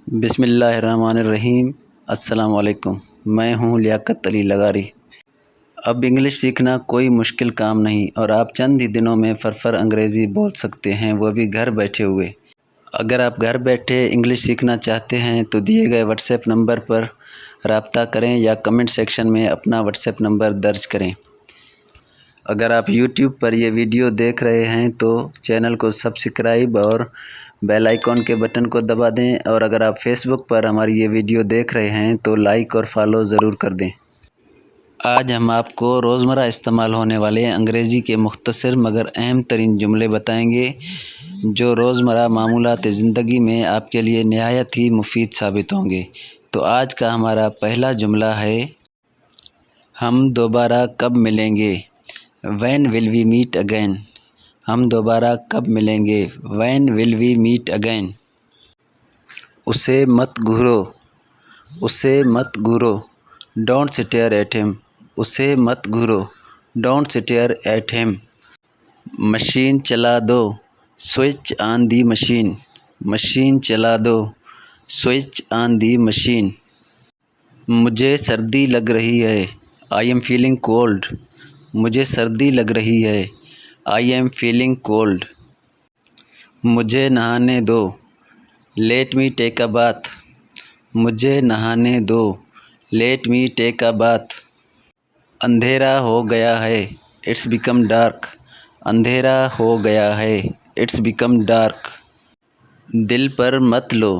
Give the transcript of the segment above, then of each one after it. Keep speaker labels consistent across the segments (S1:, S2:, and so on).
S1: بسم اللہ الرحمن الرحیم۔ السلام علیکم، میں ہوں لیاقت علی لغاری۔ اب انگلش سیکھنا کوئی مشکل کام نہیں اور آپ چند ہی دنوں میں فرفر انگریزی بول سکتے ہیں، وہ بھی گھر بیٹھے ہوئے۔ اگر آپ گھر بیٹھے انگلش سیکھنا چاہتے ہیں تو دیے گئے واٹس ایپ نمبر پر رابطہ کریں یا کمنٹ سیکشن میں اپنا واٹس ایپ نمبر درج کریں۔ اگر آپ یوٹیوب پر یہ ویڈیو دیکھ رہے ہیں تو چینل کو سبسکرائب اور بیل آئیکن کے بٹن کو دبا دیں، اور اگر آپ فیس بک پر ہماری یہ ویڈیو دیکھ رہے ہیں تو لائک اور فالو ضرور کر دیں۔ آج ہم آپ کو روزمرہ استعمال ہونے والے انگریزی کے مختصر مگر اہم ترین جملے بتائیں گے جو روزمرہ معمولات زندگی میں آپ کے لیے نہایت ہی مفید ثابت ہوں گے۔ تو آج کا ہمارا پہلا جملہ ہے، ہم دوبارہ کب ملیں گے؟ When will we meet again؟ ہم دوبارہ کب ملیں گے؟ When will we meet again؟ اسے مت گھورو، اسے مت گھورو، Don't stare at him۔ اسے مت گھورو، Don't stare at him۔ Machine چلا دو، Switch on the machine۔ Machine چلا دو، Switch on the machine۔ مجھے سردی لگ رہی ہے، I am feeling cold۔ مجھے سردی لگ رہی ہے، I am feeling cold۔ مجھے نہانے دو، Let me take a bath۔ مجھے نہانے دو، Let me take a bath۔ اندھیرا ہو گیا ہے، It's become dark۔ اندھیرا ہو گیا ہے، It's become dark۔ دل پر مت لو،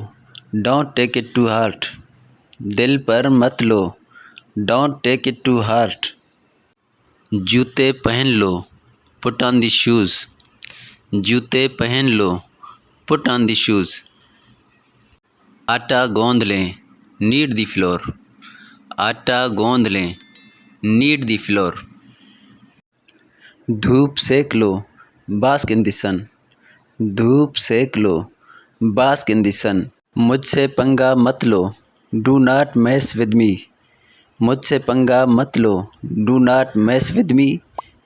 S1: Don't take it to heart۔ دل پر مت لو، Don't take it to heart۔ جوتے پہن لو، Put on the shoes۔ جوتے پہن لو، Put on the shoes۔ آٹا گوندھ لیں، Knead the flour۔ آٹا گوندھ لیں، Knead the flour۔ دھوپ سیک لو، Bask in the sun۔ دھوپ سیک لو، Bask in the sun۔ مجھ سے پنگا مت لو، Do not mess with me۔ مجھ سے پنگا مت لو، Do not mess with me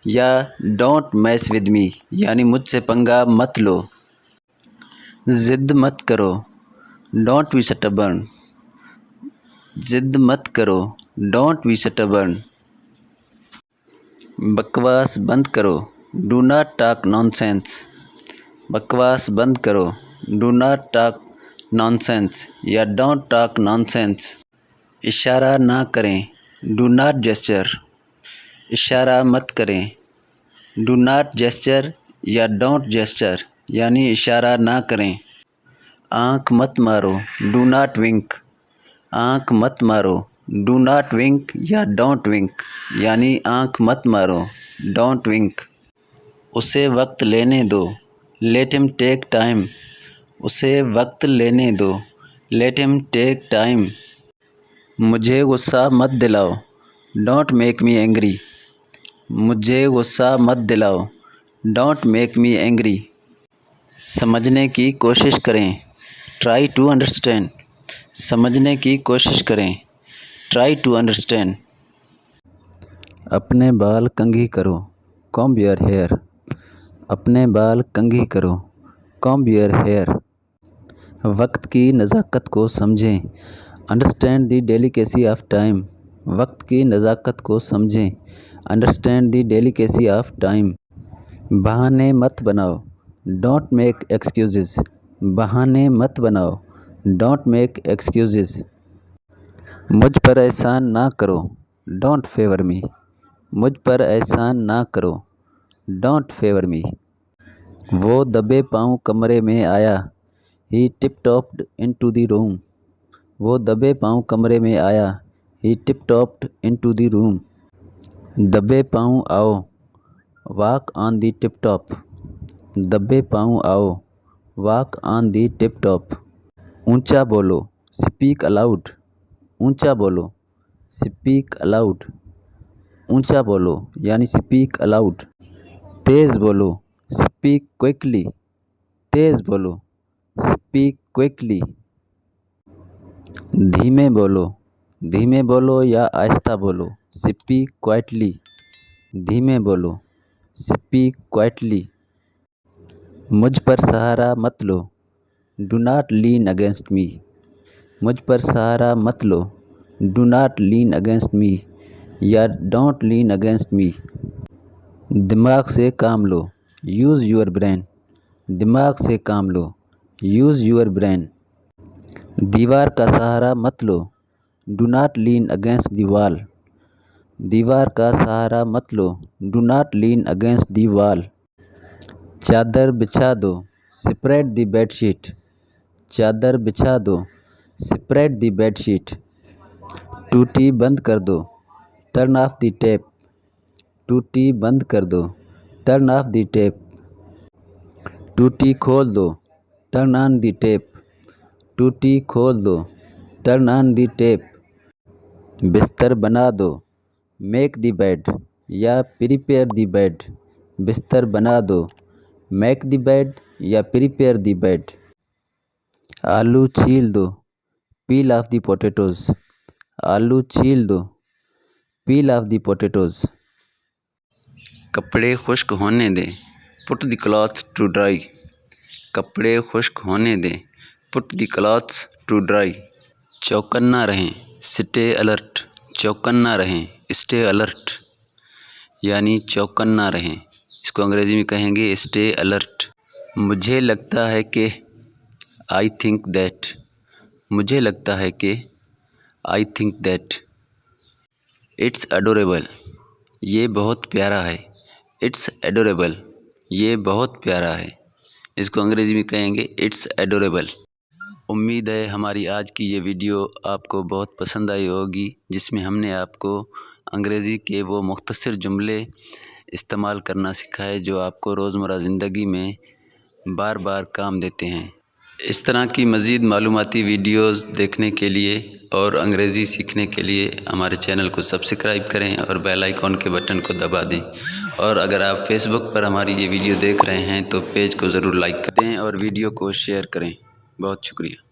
S1: یا Don't mess with me، یعنی مجھ سے پنگا مت لو۔ ضد مت کرو، Don't be stubborn۔ ضد مت کرو، Don't be stubborn۔ بکواس بند کرو، Do not talk nonsense۔ بکواس بند کرو، Do not talk nonsense یا Don't talk nonsense۔ اشارہ نہ کریں، Do not gesture۔ اشارہ مت کریں، Do not gesture یا Don't gesture، یعنی اشارہ نہ کریں۔ آنکھ مت مارو، Do not wink۔ آنکھ مت مارو، Do not wink یا Don't wink، یعنی آنکھ مت مارو، Don't wink۔ اسے وقت لینے دو، Let him take time۔ اسے وقت لینے دو، Let him take time۔ مجھے غصہ مت دلاؤ، Don't make me angry۔ مجھے غصہ مت دلاؤ، Don't make me angry۔ سمجھنے کی کوشش کریں، Try to understand۔ سمجھنے کی کوشش کریں، Try to understand۔ اپنے بال کنگھی کرو، Comb your hair۔ اپنے بال کنگھی کرو، Comb your hair۔ وقت کی نزاکت کو سمجھیں، Understand the delicacy of time۔ وقت کی نزاکت کو سمجھیں، Understand the delicacy of time۔ بہانے مت بناؤ، Don't make excuses۔ بہانے مت بناؤ، Don't make excuses۔ مجھ پر احسان نہ کرو، Don't favor me۔ مجھ پر احسان نہ کرو، Don't favor me۔ وہ دبے پاؤں کمرے میں آیا، He tiptoed into the room۔ وہ دبے پاؤں کمرے میں آیا، He tiptoed into the room۔ دبے پاؤں آؤ، Walk on the tip top۔ دبے پاؤں آؤ، Walk on the tip top۔ اونچا بولو، Speak aloud۔ اونچا بولو، Speak aloud۔ اونچا بولو یعنی Speak aloud۔ تیز بولو، Speak quickly۔ تیز بولو، Speak quickly۔ دھیمے بولو، دھیمے بولو یا آہستہ بولو، Speak quietly۔ دھیمے بولو، Speak quietly۔ مجھ پر سہارا مت لو، Do not lean against me۔ مجھ پر سہارا مت لو، do not lean against me یا ڈونٹ لین اگینسٹ می۔ دماغ سے کام لو، یوز یور برین، دماغ سے کام لو، یوز یور برین۔ دیوار کا سہارا مت لو، do not lean against the wall, دیوار کا سہارا مت لو، do not lean against the wall. چادر بچھا دو، سپریڈ دی بیڈ شیٹ، چادر بچھا دو، سپریڈ دی بیڈ شیٹ۔ ٹوٹی بند کر دو، ٹرن آف دی ٹیپ، ٹوٹی بند کر دو، ٹرن آف دی ٹیپ۔ ٹوٹی کھول دو، ٹرن آن دی ٹیپ، ٹوٹی کھول دو، ٹرن آن دی ٹیپ۔ بستر بنا دو، میک دی بیڈ یا پریپیئر دی بیڈ، بستر بنا دو، میک دی بیڈ یا پریپیئر دی بیڈ۔ آلو چھیل دو، پیل آف دی پوٹیٹوز، آلو چھیل دو، پیل آف دی پوٹیٹوز۔ کپڑے خشک ہونے دیں، پٹ دی کلاتھس ٹو ڈرائی، کپڑے خشک ہونے دیں، پٹ دی کلاتھس ٹو ڈرائی۔ چوکنا رہیں، اسٹے الرٹ، چوکنا رہیں، اسٹے الرٹ، یعنی چوکنا رہیں۔ اس کو انگریزی میں کہیں گے اسٹے الرٹ۔ مجھے لگتا ہے کہ، آئی تھنک دیٹ، مجھے لگتا ہے کہ، آئی تھنک دیٹ۔ اٹس اڈوریبل، یہ بہت پیارا ہے، اٹس ایڈوریبل، یہ بہت پیارا ہے۔ اس کو انگریزی میں کہیں گے اٹس ایڈوریبل۔ امید ہے ہماری آج کی یہ ویڈیو آپ کو بہت پسند آئی ہوگی، جس میں ہم نے آپ کو انگریزی کے وہ مختصر جملے استعمال کرنا سکھائے جو آپ کو روزمرہ زندگی میں بار بار کام دیتے ہیں۔ اس طرح کی مزید معلوماتی ویڈیوز دیکھنے کے لیے اور انگریزی سیکھنے کے لیے ہمارے چینل کو سبسکرائب کریں اور بیل آئیکن کے بٹن کو دبا دیں۔ اور اگر آپ فیس بک پر ہماری یہ ویڈیو دیکھ رہے ہیں تو پیج کو ضرور لائک کریں اور ویڈیو کو شیئر کریں۔ بہت شکریہ۔